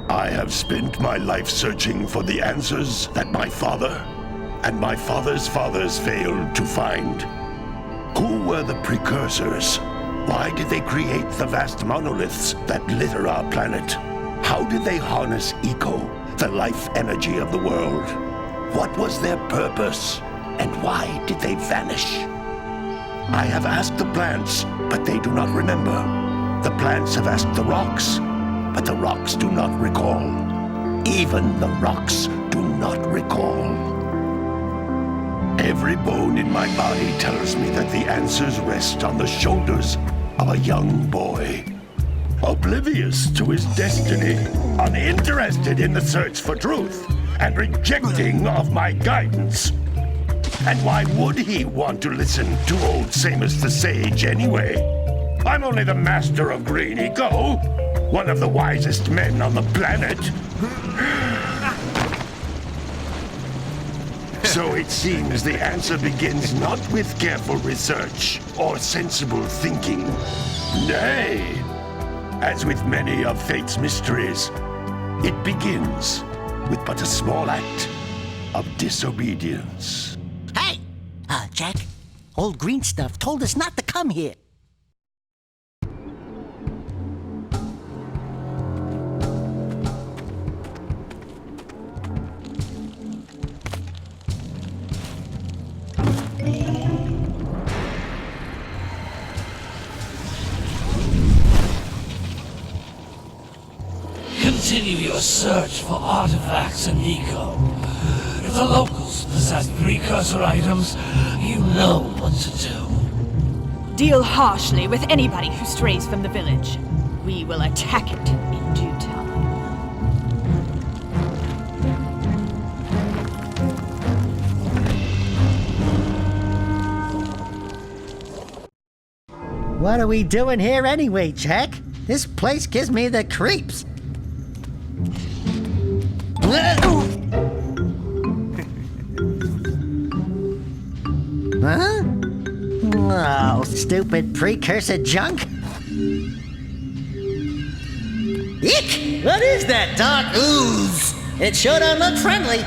I have spent my life searching for the answers that my father and my father's fathers failed to find. Who were the precursors? Why did they create the vast monoliths that litter our planet? How did they harness eco, the life energy of the world? What was their purpose? And why did they vanish? I have asked the plants, but they do not remember. The plants have asked the rocks, but the rocks do not recall. Even the rocks do not recall. Every bone in my body tells me that the answers rest on the shoulders of a young boy. Oblivious to his destiny, uninterested in the search for truth, and rejecting of my guidance. And why would he want to listen to old Samus the Sage anyway? I'm only the master of green eco, one of the wisest men on the planet. So it seems the answer begins not with careful research or sensible thinking. Nay, as with many of fate's mysteries, it begins with but a small act of disobedience. Hey! Jack, old green stuff told us not to come here. Continue your search for artifacts and eco. If the locals possess precursor items, you know what to do. Deal harshly with anybody who strays from the village. We will attack it in due time. What are we doing here anyway, Jack? This place gives me the creeps. Huh? Oh, stupid precursor junk. Eek! What is that dark ooze? It sure don't look friendly.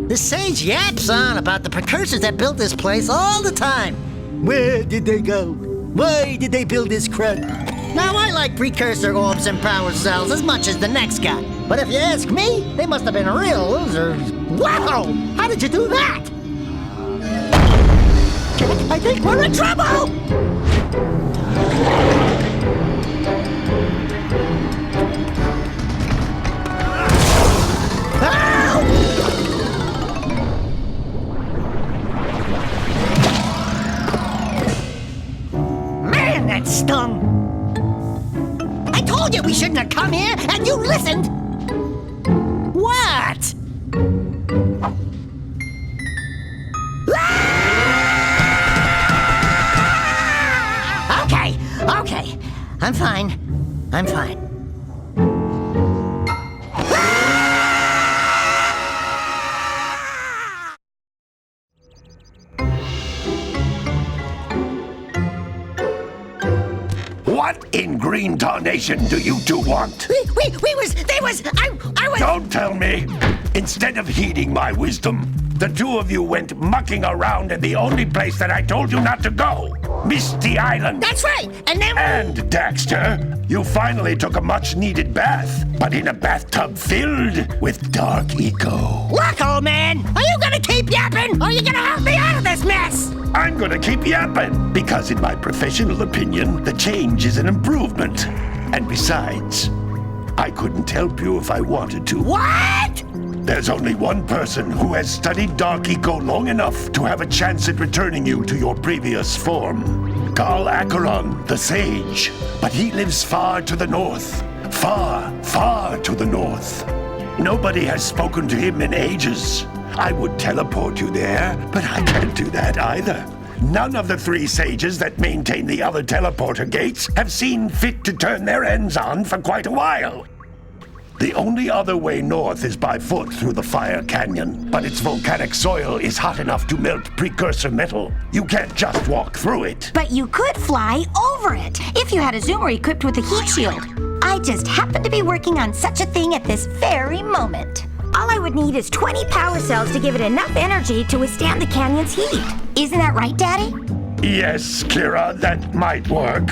The sage yaps on about the precursors that built this place all the time. Where did they go? Why did they build this crud? Now, I like precursor orbs and power cells as much as the next guy. But if you ask me, they must have been real losers. Wow! How did you do that? I think we're in trouble! Man, that stung! I told you we shouldn't have come here, and you listened! What? Okay. I'm fine. What in green tarnation do you two want? I was... Don't tell me! Instead of heeding my wisdom, the two of you went mucking around in the only place that I told you not to go. Misty Island. That's right, and then... And, Daxter, you finally took a much-needed bath, but in a bathtub filled with dark eco. Look, old man, are you gonna keep yapping, or are you gonna help me out of this mess? I'm gonna keep yapping, because in my professional opinion, the change is an improvement. And besides, I couldn't help you if I wanted to. What? There's only one person who has studied Dark Eco long enough to have a chance at returning you to your previous form. Carl Acheron, the Sage. But he lives far to the north. Far, far to the north. Nobody has spoken to him in ages. I would teleport you there, but I can't do that either. None of the three sages that maintain the other teleporter gates have seen fit to turn their ends on for quite a while. The only other way north is by foot through the Fire Canyon, but its volcanic soil is hot enough to melt precursor metal. You can't just walk through it. But you could fly over it if you had a zoomer equipped with a heat shield. I just happen to be working on such a thing at this very moment. All I would need is 20 power cells to give it enough energy to withstand the canyon's heat. Isn't that right, Daddy? Yes, Kira, that might work.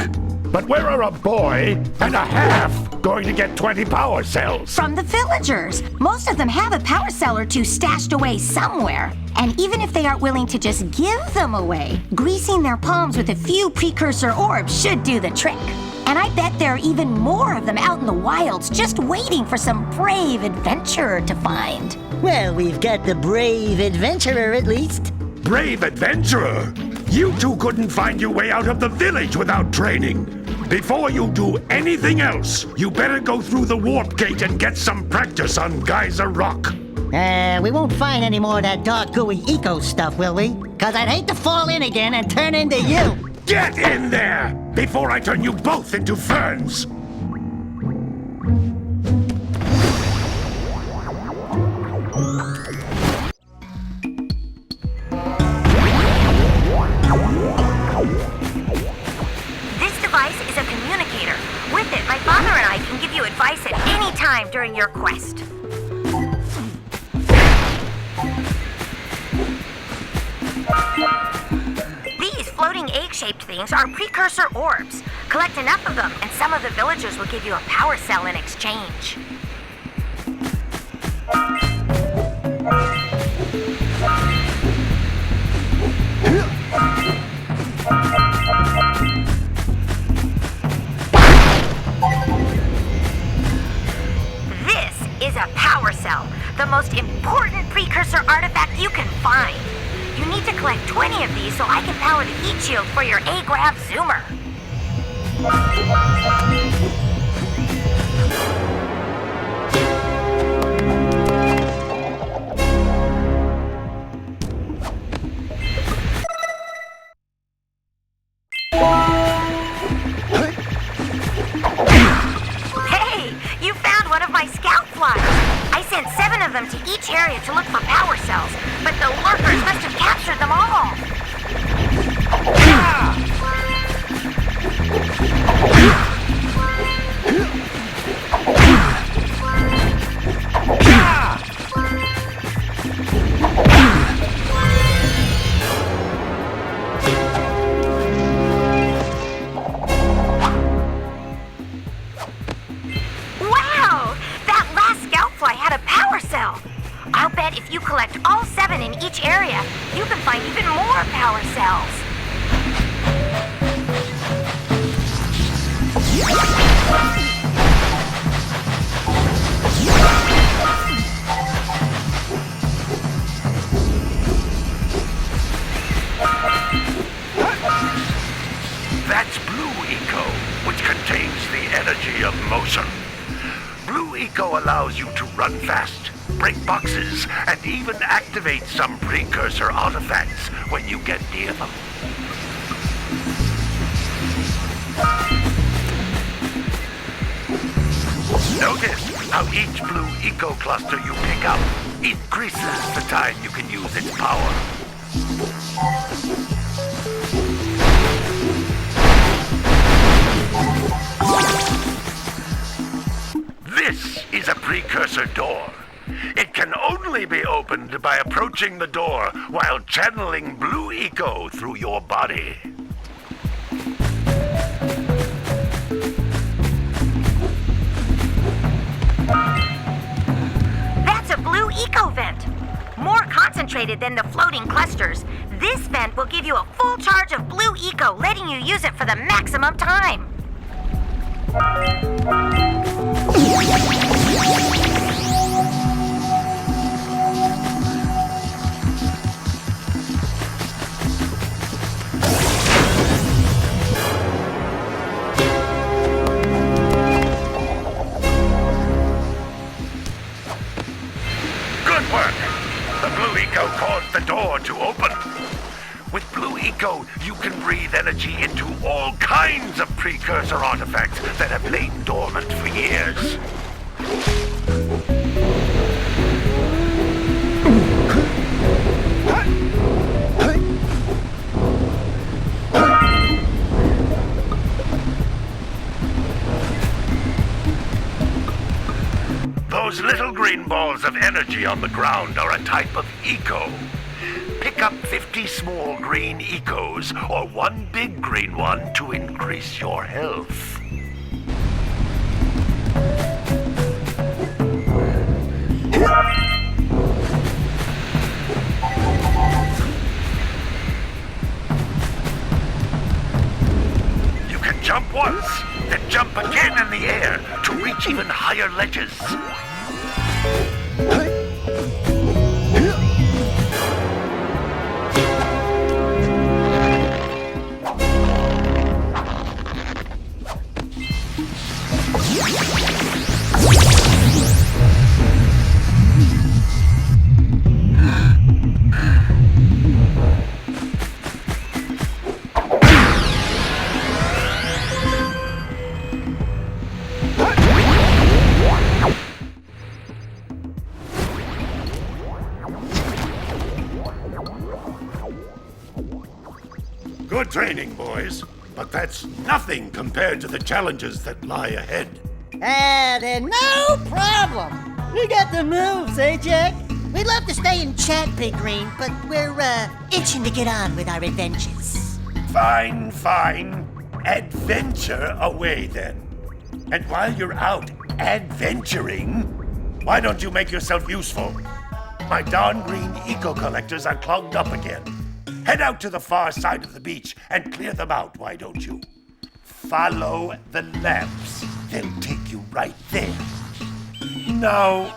But where are a boy and a half going to get 20 power cells? From the villagers. Most of them have a power cell or two stashed away somewhere. And even if they aren't willing to just give them away, greasing their palms with a few precursor orbs should do the trick. And I bet there are even more of them out in the wilds just waiting for some brave adventurer to find. Well, we've got the brave adventurer at least. Brave adventurer! You two couldn't find your way out of the village without training. Before you do anything else, you better go through the warp gate and get some practice on Geyser Rock. We won't find any more of that dark gooey eco stuff, will we? 'Cause I'd hate to fall in again and turn into you. Get in there before I turn you both into ferns. With it, my father and I can give you advice at any time during your quest. These floating egg-shaped things are precursor orbs. Collect enough of them, and some of the villagers will give you a power cell in exchange. Is a power cell, the most important precursor artifact you can find. You need to collect 20 of these so I can power the heat shield for your A-Grav zoomer. Hey, you found one of my scout flies. I sent 7 of them to each area to look for power cells, but the lurkers must have captured them all. Wow! That last scout fly had a power cell. I'll bet if you collect all 7 in each area, you can find even more power cells. That's Blue Eco, which contains the energy of motion. Blue Eco allows you to run fast, break boxes, and even activate some precursor artifacts when you get near them. Notice how each Blue Eco cluster you pick up increases the time you can use its power. This is a precursor door. It can only be opened by approaching the door while channeling Blue Eco through your body. That's a Blue Eco vent. More concentrated than the floating clusters, this vent will give you a full charge of Blue Eco, letting you use it for the maximum time. Good work! The Blue Eco caused the door to open. With Blue Eco, you can breathe energy into all kinds of precursor artifacts that have lain dormant for years. Those little green balls of energy on the ground are a type of eco. Pick up 50 small green ecos or one big green one to increase your health. You can jump once, then jump again in the air to reach even higher ledges. Good training, boys, but that's nothing compared to the challenges that lie ahead. Then no problem. We got the moves, eh, Jack? We'd love to stay and chat, Big Green, but we're, itching to get on with our adventures. Fine, fine. Adventure away, then. And while you're out adventuring, why don't you make yourself useful? My darn green eco-collectors are clogged up again. Head out to the far side of the beach and clear them out, why don't you? Follow the lamps. They'll take you right there. Now,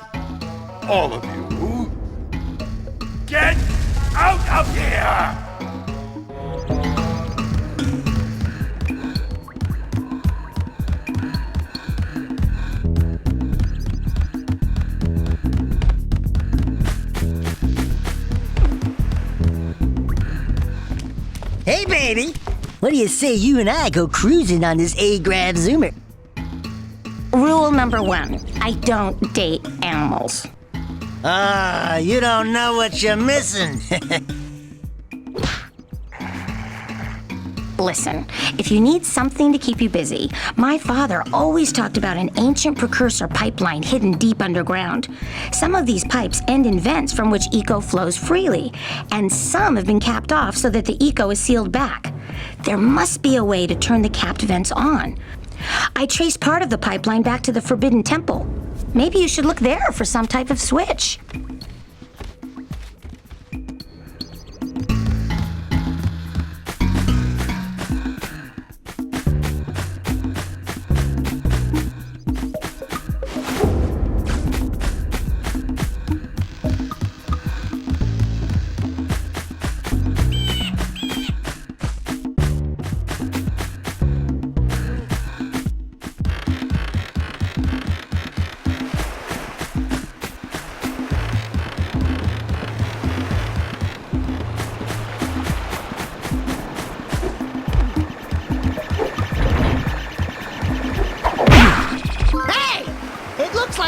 all of you, get out of here! Hey, baby. What do you say you and I go cruising on this A-Grav Zoomer? Rule number 1, I don't date animals. You don't know what you're missing. Listen, if you need something to keep you busy, my father always talked about an ancient precursor pipeline hidden deep underground. Some of these pipes end in vents from which eco flows freely, and some have been capped off so that the eco is sealed back. There must be a way to turn the capped vents on. I traced part of the pipeline back to the Forbidden Temple. Maybe you should look there for some type of switch.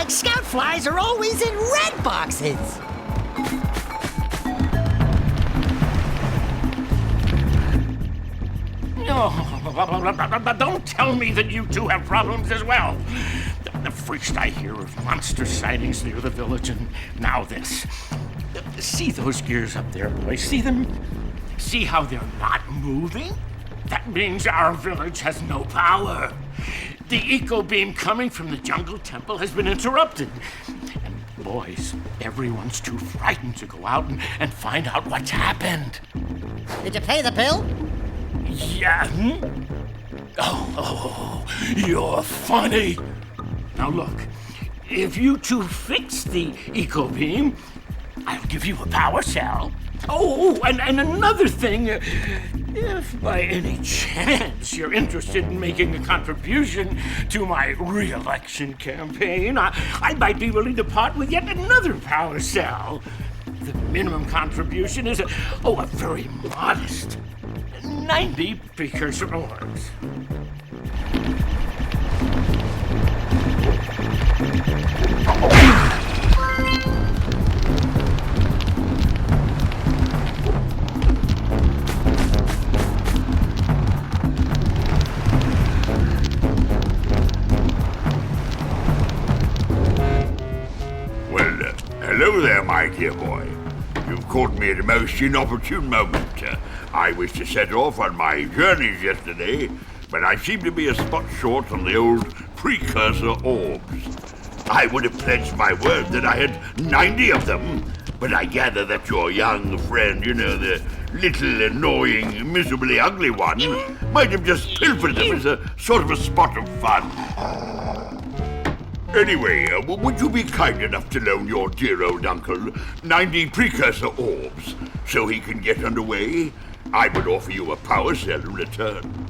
Scout flies are always in red boxes. Oh, don't tell me that you two have problems as well. First I hear of monster sightings near the village, and now this. See those gears up there, boys? See them? See how they're not moving? That means our village has no power. The eco beam coming from the jungle temple has been interrupted. And boys, everyone's too frightened to go out and find out what's happened. Did you pay the bill? Yeah. Oh, you're funny. Now look, if you two fix the eco beam, I'll give you a power cell. Oh, and another thing, if by any chance you're interested in making a contribution to my re-election campaign, I might be willing to part with yet another power cell. The minimum contribution is a very modest 90 precursor orbs. Hello there, my dear boy. You've caught me at a most inopportune moment. I was to set off on my journeys yesterday, but I seem to be a spot short on the old Precursor orbs. I would have pledged my word that I had 90 of them, but I gather that your young friend, the little annoying, miserably ugly one, might have just pilfered them as a sort of a spot of fun. Anyway, would you be kind enough to loan your dear old uncle 90 Precursor orbs so he can get underway? I would offer you a power cell in return.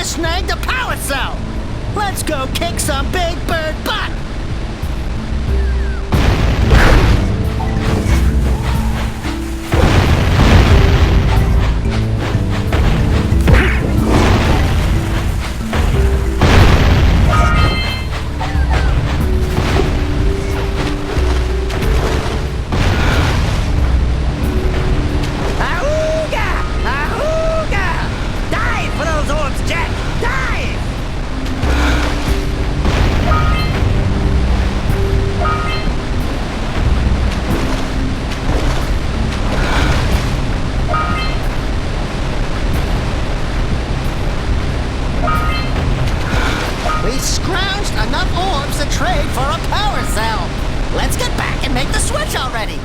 Snagged a power cell! Let's go kick some big bird butt! Enough orbs to trade for a power cell. Let's get back and make the switch already.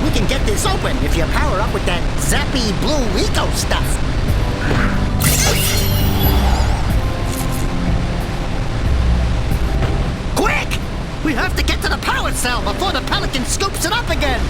We can get this open if you power up with that zappy blue eco stuff. Quick! We have to get to the power cell before the Pelican scoops it up again.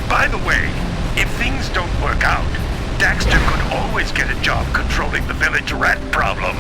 By the way, if things don't work out, Daxter could always get a job controlling the village rat problem.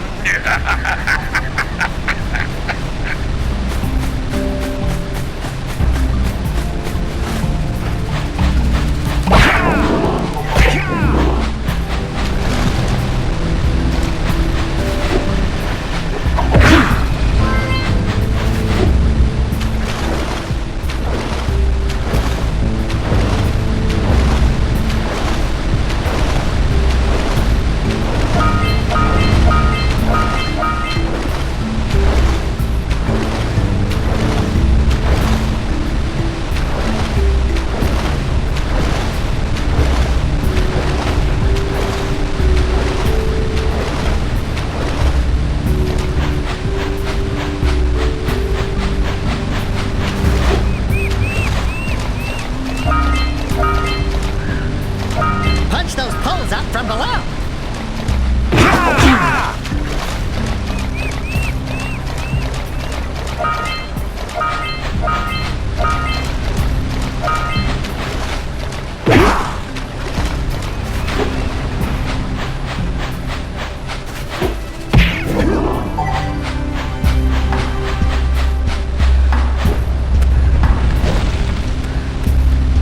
Punch those poles up from below!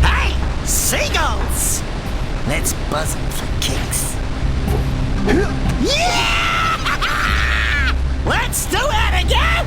Hey! Seagulls! Let's buzz them for kicks. Yeah! Let's do it again!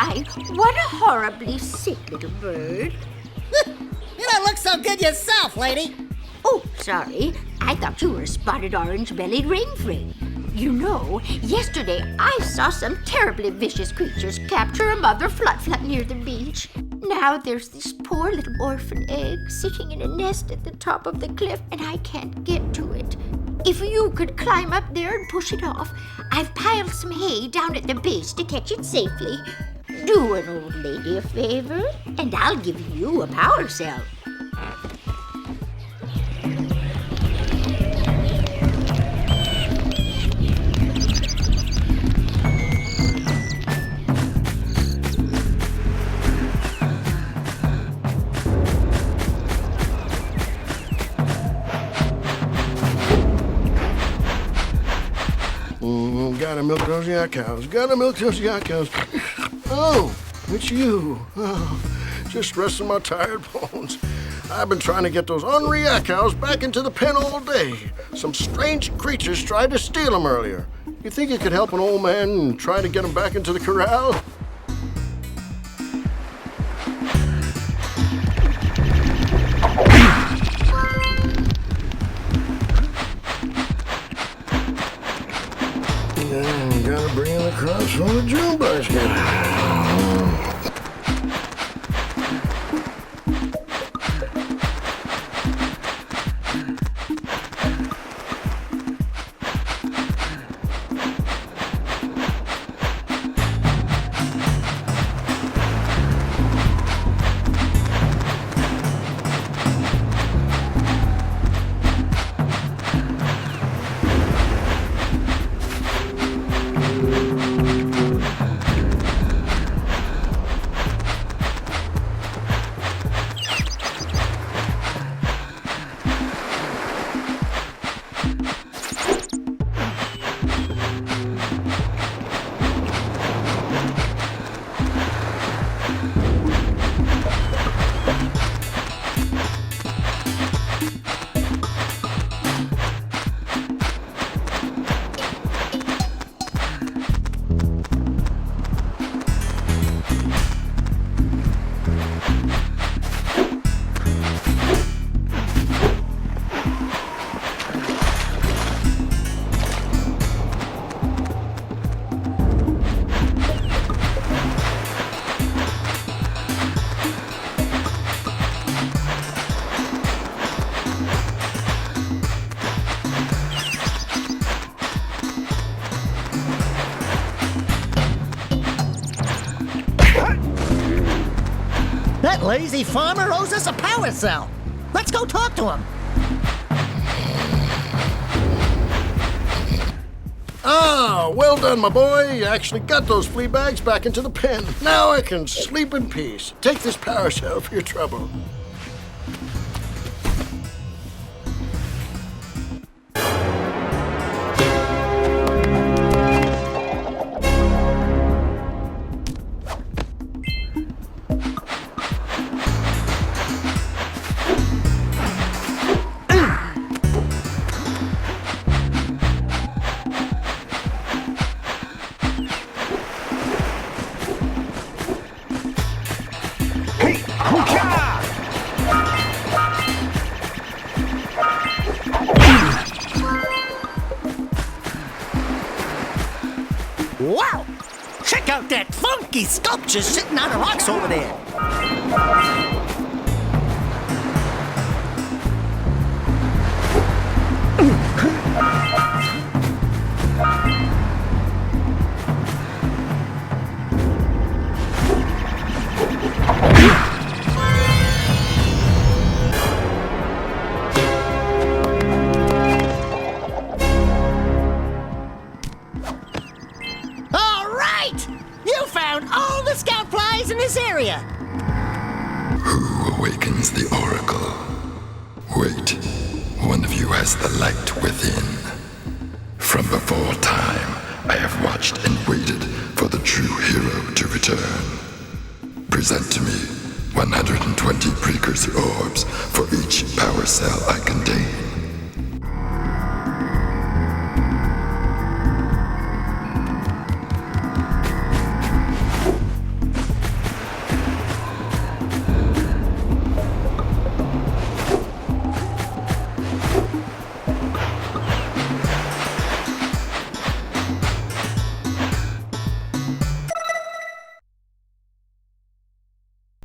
My, what a horribly sick little bird. You don't look so good yourself, lady. Oh, sorry. I thought you were a spotted orange-bellied rainframe. You know, yesterday I saw some terribly vicious creatures capture a mother flut-flut near the beach. Now there's this poor little orphan egg sitting in a nest at the top of the cliff, and I can't get to it. If you could climb up there and push it off, I've piled some hay down at the base to catch it safely. Do an old lady a favor, and I'll give you a power cell. Gotta milk those yak cows. Gotta milk those yak cows. Oh, it's you. Oh, just resting my tired bones. I've been trying to get those ornery yak cows back into the pen all day. Some strange creatures tried to steal them earlier. You think you could help an old man and try to get them back into the corral? Gotta bring in the crops from the June basket. That lazy farmer owes us a power cell. Let's go talk to him. Ah, well done, my boy. You actually got those flea bags back into the pen. Now I can sleep in peace. Take this power cell for your trouble. Wow! Check out that funky sculpture sitting on the rocks over there. All the scout flies in this area. Who awakens the oracle? Wait, one of you has the light within. From before time, I have watched and waited for the true hero to return. Present to me 120 precursor orbs for each power cell I contain.